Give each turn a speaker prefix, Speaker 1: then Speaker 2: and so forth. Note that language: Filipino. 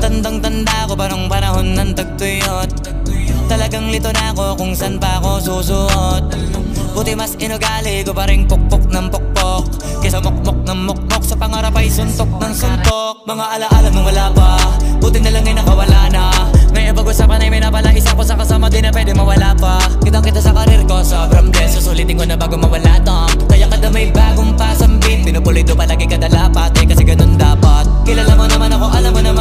Speaker 1: Tandang-tanda ko parang panahon ng tagtuyot. Talagang lito na ako kung saan pa ako susuot. Buti mas inugali ko pa rin pukpok ng pukpok kesa mokmok ng mokmok, sa pangarap ay suntok ng suntok. Mga alaala nung wala pa, buti na lang ay nakawala na. Ngayon pag-usapan ay may napala isa ko sa kasama, di na pwede mawala pa. Kitang kita sa karir ko, sobrang blessed. Susulitin ko na bago mawala tong. Kaya kada may bagong pasang beat, pinupulido palagi kada lapat, kasi ganun dapat. Kilala mo naman ako, alam mo naman